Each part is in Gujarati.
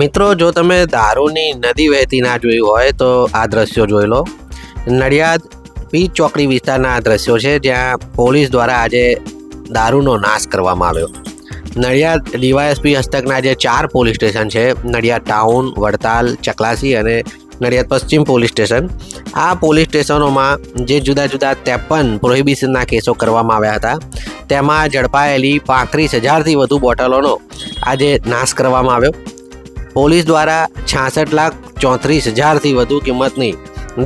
મિત્રો, જો તમે દારૂની નદી વહેતી ના જોઈ હોય તો આ દ્રશ્યો જોઈ લો. નડિયાદ પીચ ચોકડી વિસ્તારના આ દ્રશ્યો છે, જ્યાં પોલીસ દ્વારા આજે દારૂનો નાશ કરવામાં આવ્યો. નડિયાદ ડીવાયએસપી હસ્તકના જે 4 પોલીસ સ્ટેશન છે, નડિયાદ ટાઉન, વડતાલ, ચકલાસી અને નડિયાદ પશ્ચિમ પોલીસ સ્ટેશન, આ પોલીસ સ્ટેશનોમાં જે જુદા જુદા 53 પ્રોહિબિશનના કેસો કરવામાં આવ્યા હતા, તેમાં ઝડપાયેલી 35,000થી વધુ બોટલોનો આજે નાશ કરવામાં આવ્યો. પોલીસ દ્વારા 66,34,000થી વધુ કિંમતની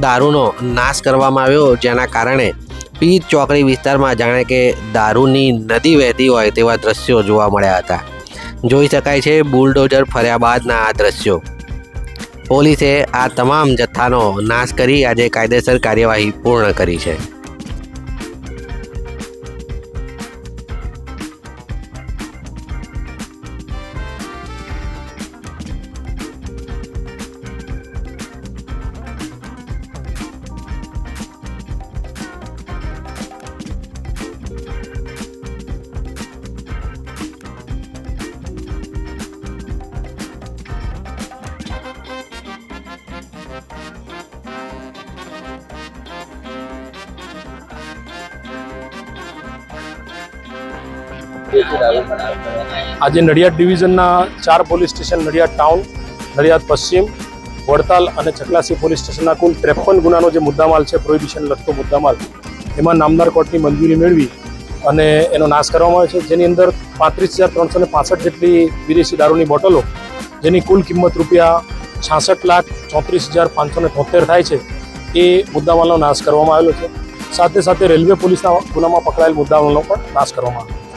દારૂનો નાશ કરવામાં આવ્યો, જેના કારણે પીચ ચોકડી વિસ્તારમાં જાણે કે દારૂની નદી વહેતી હોય તેવા દ્રશ્યો જોવા મળ્યા હતા. જોઈ શકાય છે બુલડોઝર ફર્યા બાદના આ દ્રશ્યો. પોલીસે આ તમામ જથ્થાનો નાશ કરી આજે કાયદેસર કાર્યવાહી પૂર્ણ કરી છે. આજે નડિયાદ ડિવિઝનના 4 police station Nadiad town, Nadiad પશ્ચિમ, વડતાલ અને ચકલાસી પોલીસ સ્ટેશનના કુલ 53 ગુનાનો જે મુદ્દામાલ છે, પ્રોહિબિશન લગતો મુદ્દામાલ, એમાં નામદાર કોર્ટની મંજૂરી મેળવી અને એનો નાશ કરવામાં આવ્યો છે, જેની અંદર 35,365 જેટલી વિદેશી દારૂની બોટલો, જેની કુલ કિંમત રૂપિયા 66,34,573 થાય છે, એ મુદ્દામાલનો નાશ કરવામાં આવેલો છે. સાથે સાથે રેલવે પોલીસના ગુનામાં પકડાયેલ મુદ્દામાલનો પણ નાશ કરવામાં આવ્યો.